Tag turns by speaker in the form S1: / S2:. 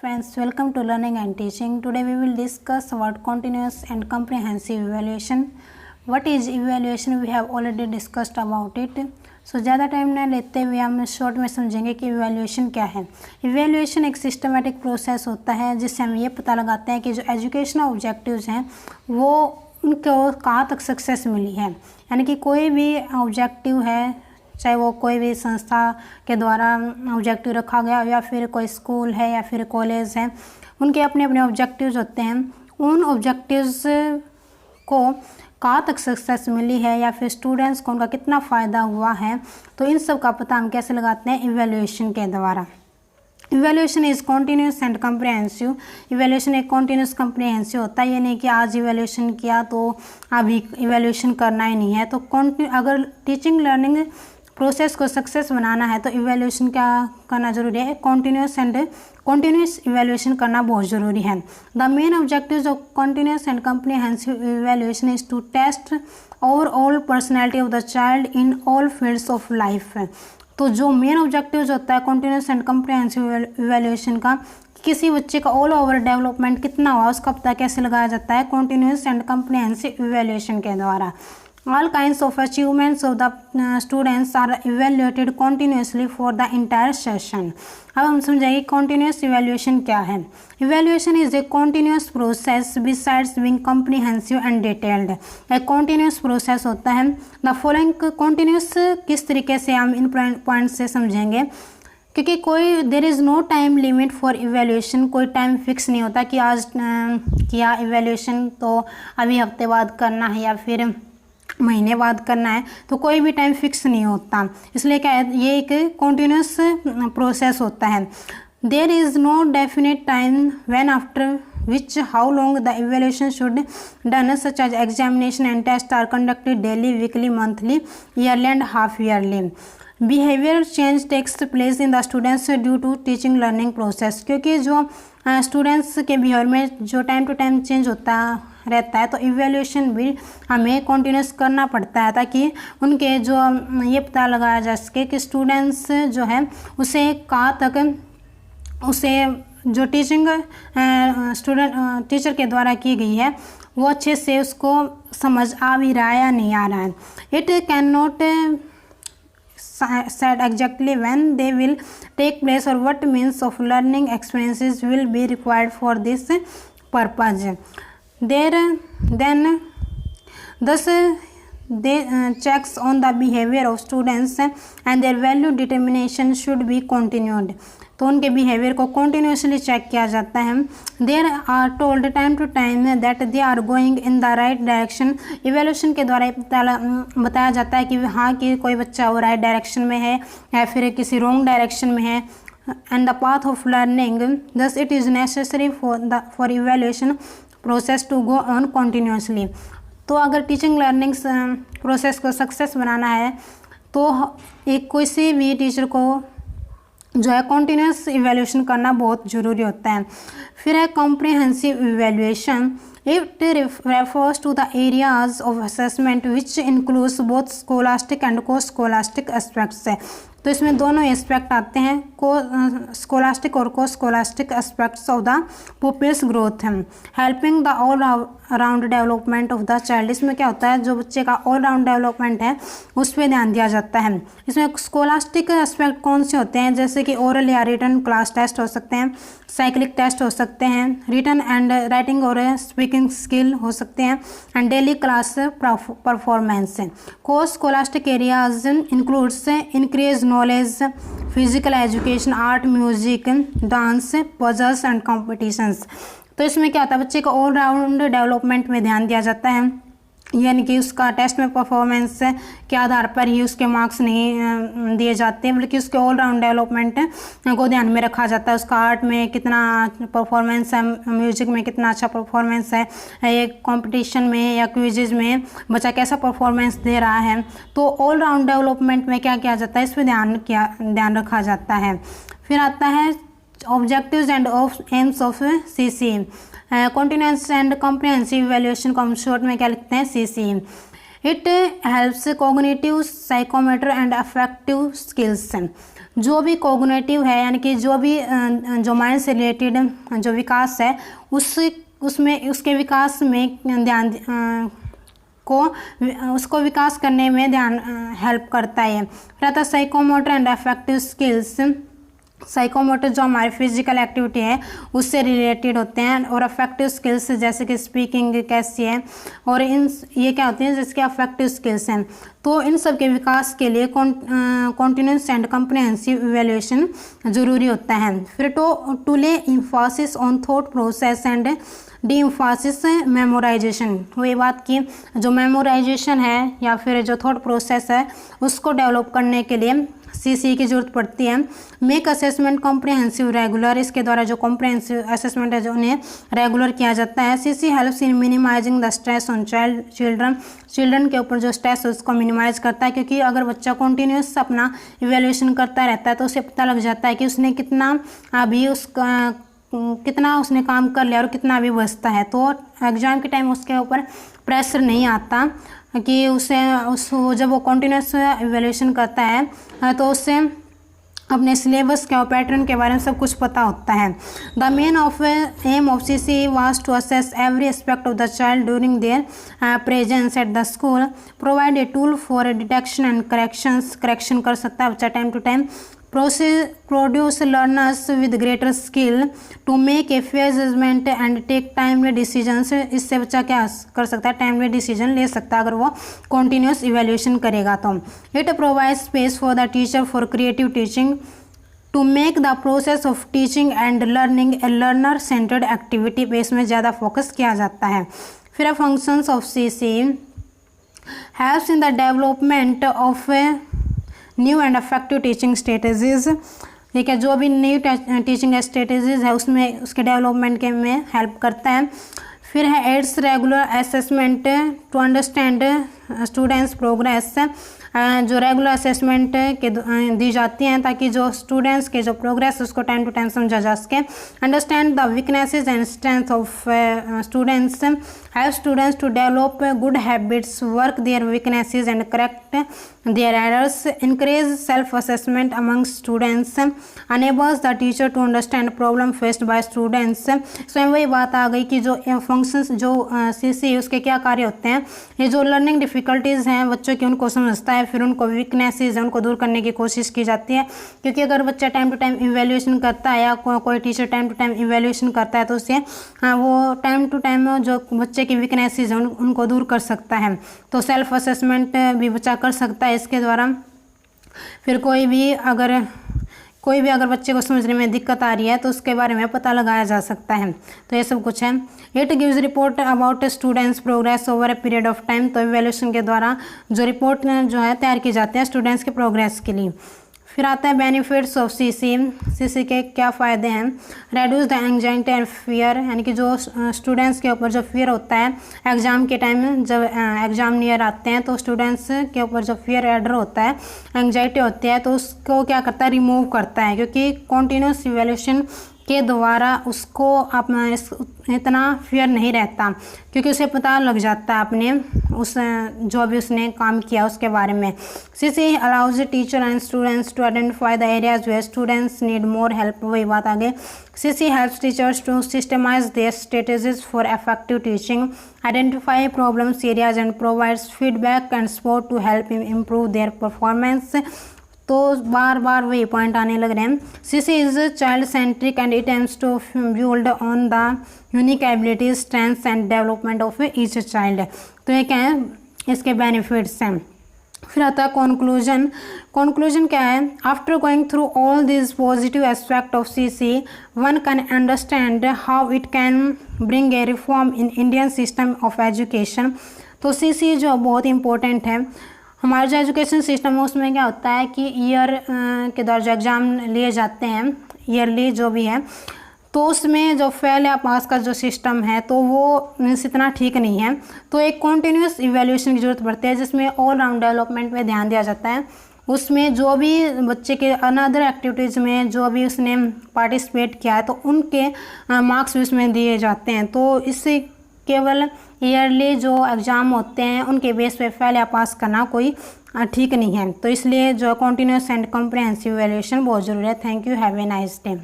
S1: friends, welcome to Learning and Teaching. Today we will discuss about continuous and comprehensive evaluation. What is evaluation? We have already discussed about it. So ज़्यादा time ना लेते हुए हम short में समझेंगे कि evaluation क्या है। इवैल्यूएशन एक सिस्टमेटिक प्रोसेस होता है जिससे हम ये पता लगाते हैं कि जो एजुकेशनल ऑब्जेक्टिव्स हैं वो उनको कहाँ तक सक्सेस मिली है। यानी कि कोई भी ऑब्जेक्टिव है, चाहे वो कोई भी संस्था के द्वारा ऑब्जेक्टिव रखा गया या फिर कोई स्कूल है या फिर कॉलेज है, उनके अपने अपने ऑब्जेक्टिव्स होते हैं। उन ऑब्जेक्टिव्स को कहाँ तक सक्सेस मिली है या फिर स्टूडेंट्स को उनका कितना फ़ायदा हुआ है, तो इन सब का पता हम कैसे लगाते हैं? इवैल्यूएशन के द्वारा। Evaluation is continuous and comprehensive. Evaluation एक कॉन्टीन्यूस कम्प्रिहेंसिव होता है, ये नहीं कि आज इवैल्यूएशन किया तो अभी इवैल्यूएशन करना ही नहीं है। तो अगर टीचिंग लर्निंग प्रोसेस को सक्सेस बनाना है तो इवैल्यूएशन क्या करना ज़रूरी है? कॉन्टीन्यूस इवैल्यूएशन करना बहुत ज़रूरी है। The main objectives of continuous and comprehensive evaluation is to test overall personality of the child in all fields of life. तो जो मेन ऑब्जेक्टिव्स होता है कॉन्टीन्यूस एंड कम्प्रिहेंसिव इवैल्यूएशन का, किसी बच्चे का ऑल ओवर डेवलपमेंट कितना हुआ उसका पता कैसे लगाया जाता है? कॉन्टीन्यूस एंड कम्प्रिहेंसिव इवैल्यूएशन के द्वारा। All kinds of achievements of the students are evaluated continuously for the entire session. अब हम समझेंगे continuous evaluation क्या है। Evaluation is a continuous process besides being comprehensive and detailed. एक continuous process होता है। The following continuous किस तरीके से हम इन पॉइंट्स से समझेंगे, क्योंकि कोई there is no time limit for evaluation. कोई टाइम फिक्स नहीं होता कि आज किया इवैल्यूएशन तो अभी हफ्ते बाद करना है या फिर महीने बाद करना है, तो कोई भी टाइम फिक्स नहीं होता। इसलिए क्या है, ये एक कॉन्टीन्यूस प्रोसेस होता है। There is no definite time when after which how long the evaluation should done such as examination and test are conducted daily, weekly, monthly, yearly and half yearly. Behaviour change takes place in the students due to teaching learning process. क्योंकि जो students के behaviour में जो time to time change होता रहता है, तो evaluation भी हमें कॉन्टीन्यूस करना पड़ता है ताकि उनके जो ये पता लगाया जा सके कि स्टूडेंट्स जो है उसे कहाँ तक उसे जो टीचिंग टीचर के द्वारा की गई है वो अच्छे से उसको समझ आ भी रहा है या नहीं आ रहा है। It can not said exactly when they will take place or what means of learning experiences will be required for this purpose. Thus they checks on the behavior of students and their value determination should be continued. तो उनके behaviour को continuously check किया जाता है। There are told time to time that they are going in the right direction. Evaluation के द्वारा बताया जाता है कि हाँ कि कोई बच्चा वो राइट डायरेक्शन में है या फिर किसी रॉन्ग डायरेक्शन में है। And the path of learning, thus it is necessary for evaluation process to go on continuously. तो अगर टीचिंग लर्निंग प्रोसेस को सक्सेस बनाना है तो एक किसी भी टीचर को जो है कॉन्टीन्यूस इवैल्यूएशन करना बहुत ज़रूरी होता है। फिर है comprehensive evaluation. It refers to the areas of assessment which includes both scholastic and co scholastic aspects है। तो इसमें दोनों एस्पेक्ट आते हैं, को स्कोलास्टिक और को scholastic aspects of the pupils growth है, helping the all round development of the child. इसमें क्या होता है, जो बच्चे का ऑल राउंड डेवलपमेंट है उस पर ध्यान दिया जाता है। इसमें स्कोलास्टिक एस्पेक्ट कौन से होते हैं, जैसे कि ओरल या रिटन क्लास टेस्ट हो सकते हैं, साइक्लिक टेस्ट हो सकते हैं, रिटन एंड राइटिंग और स्पीकिंग स्किल हो सकते हैं, एंड डेली क्लास परफॉर्मेंस। को scholastic areas includes increase knowledge, physical education, art, music, dance, puzzles and competitions. तो इसमें क्या होता है, बच्चे का ऑल राउंड डेवलपमेंट में ध्यान दिया जाता है, यानी कि उसका टेस्ट में परफॉर्मेंस के आधार पर ही उसके मार्क्स नहीं दिए जाते, बल्कि उसके ऑल राउंड डेवलपमेंट को ध्यान में रखा जाता है। उसका आर्ट में कितना परफॉर्मेंस है, म्यूजिक में कितना अच्छा परफॉर्मेंस है, ये कंपटीशन में या क्विज़ में बच्चा कैसा परफॉर्मेंस दे रहा है। तो ऑल राउंड डेवलपमेंट में क्या किया जाता है, इस पर ध्यान रखा जाता है। फिर आता है objectives and aims of CC। Continuous and comprehensive evaluation को हम शॉर्ट में क्या लिखते हैं, CC। It helps cognitive, psychomotor and affective skills. जो भी कोग्निटिव है यानी कि जो भी जो माइंड से रिलेटेड जो विकास है उसमें उसके विकास में ध्यान उसको विकास करने में ध्यान हेल्प करता है। फिर आता है psychomotor and affective skills. Psychomotor जो हमारी फिजिकल एक्टिविटी है उससे रिलेटेड होते हैं, और अफेक्टिव स्किल्स जैसे कि स्पीकिंग कैसी है, और ये क्या होती हैं जिसके अफेक्टिव स्किल्स हैं। तो इन सब के विकास के लिए कॉन्टिन्यूस एंड कंप्रिहेंसिव इवैल्यूएशन ज़रूरी होता है। फिर टू ले Mphasis on thought process and D Mphasis memorisation. वही बात की जो मेमोराइजेशन है या फिर जो थॉट प्रोसेस है उसको डेवलप करने के लिए सीसी की ज़रूरत पड़ती है। मेक असेसमेंट कॉम्प्रिहेंसिव रेगुलर, इसके द्वारा जो कॉम्प्रिहेंसिव असेसमेंट है जो उन्हें रेगुलर किया जाता है। CC helps in minimising the stress on children के ऊपर जो स्ट्रेस है उसको मिनिमाइज करता है, क्योंकि अगर बच्चा कंटिन्यूस अपना इवैल्यूएशन करता रहता है तो उसे पता लग जाता है कि उसने कितना उसने काम कर लिया और कितना अभी बचता है। तो एग्ज़ाम के टाइम उसके ऊपर प्रेशर नहीं आता कि जब वो कंटिन्यूस इवैल्यूएशन करता है तो उससे अपने सिलेबस के और पैटर्न के बारे में सब कुछ पता होता है। The main aim of CC was to assess every aspect of the child during their presence at the school, provide a tool for detection and correction कर सकता है बच्चा time to time, produce learners with greater skill to make a fair judgment and take timely decisions। इससे बच्चा क्या कर सकता है, टाइमली डिसीजन ले सकता है अगर वो continuous evaluation करेगा तो। It provides space for the teacher for creative teaching to make the process of teaching and learning a learner centered activity पे इसमें ज़्यादा फोकस किया जाता है। फिर functions of CC helps in the development of new and affective teaching strategies. ठीक है, जो भी न्यू टीचिंग स्ट्रेटजीज़ है उसमें उसके डेवलपमेंट के में हेल्प करता है। फिर है aids regular assessment to understand students progress. जो रेगुलर असेसमेंट के दी जाती हैं ताकि जो स्टूडेंट्स के जो प्रोग्रेस उसको टाइम टू टाइम समझा जा सके। Understand the weaknesses and strength of students, help students to develop good habits, work their weaknesses and correct their errors, encourage self assessment among students, enables the teacher to understand problem faced by students. इसमें वही बात आ गई कि जो functions जो CC उसके क्या कार्य होते हैं, ये जो लर्निंग डिफ़िकल्टीज़ हैं बच्चों की उनको समझता है, फिर उनको वीकनेसेस है उनको दूर करने की कोशिश की जाती है। क्योंकि अगर बच्चा टाइम टू टाइम इवैल्यूएशन करता है या कोई teacher time to time evaluation करता है तो उससे वो टाइम टू टाइम जो बच्चे की वीकनेसेस हैं उनको दूर कर सकता है। तो सेल्फ असेसमेंट भी बच्चा कर सकता है इसके द्वारा। फिर कोई भी अगर बच्चे को समझने में दिक्कत आ रही है तो उसके बारे में पता लगाया जा सकता है। तो ये सब कुछ है। It gives report about students progress over a period of time. तो इवैल्यूएशन के द्वारा जो रिपोर्ट जो है तैयार की जाती है स्टूडेंट्स के प्रोग्रेस के लिए। फिर आता है बेनिफिट्स ऑफ सीसी के क्या फ़ायदे हैं। Reduce the anxiety and fear, यानी कि जो स्टूडेंट्स के ऊपर जो फियर होता है एग्ज़ाम के टाइम जब एग्ज़ाम नियर आते हैं तो स्टूडेंट्स के ऊपर जो फियर एडर होता है, एंजाइटी होती है, तो उसको क्या करता है, रिमूव करता है। क्योंकि कॉन्टीन्यूस इवैल्यूएशन के द्वारा उसको इतना फियर नहीं रहता, क्योंकि उसे पता लग जाता है अपने उस जो भी उसने काम किया उसके बारे में। CC allows teacher and students to identify the areas where students need more help. वही बात आगे। CC helps teachers to systemise their strategies for effective teaching, identify problems areas and provides feedback and support to help improve their performance. तो बार बार वही point आने लग रहे हैं। CC is child centric and it aims to build on the unique abilities, strengths and development of each child. तो ये क्या है, इसके बेनिफिट्स हैं। फिर आता है कंक्लूजन। कंक्लूजन क्या है, after going through all this positive aspect of CC one can understand how it can bring a reform in Indian system of education. तो सीसी जो बहुत इंपॉर्टेंट है हमारे जो एजुकेशन सिस्टम है उसमें क्या होता है कि ईयर के दौरान जो एग्ज़ाम लिए जाते हैं ईयरली जो भी है, तो उसमें जो फेल या पास का जो सिस्टम है तो वो इतना ठीक नहीं है। तो एक कॉन्टीन्यूस इवैल्यूएशन की ज़रूरत पड़ती है जिसमें ऑल राउंड डेवलपमेंट में ध्यान दिया जाता है। उसमें जो भी बच्चे के अनदर एक्टिविटीज़ में जो भी उसने पार्टिसिपेट किया है तो उनके मार्क्स भी उसमें दिए जाते हैं। तो इससे केवल ईयरली जो एग्ज़ाम होते हैं उनके बेस पे फेल या पास करना कोई ठीक नहीं है। तो इसलिए जो कॉन्टिन्यूस एंड कॉम्प्रिहेंसिव इवैल्यूएशन बहुत ज़रूरी है। Thank you, have a nice day.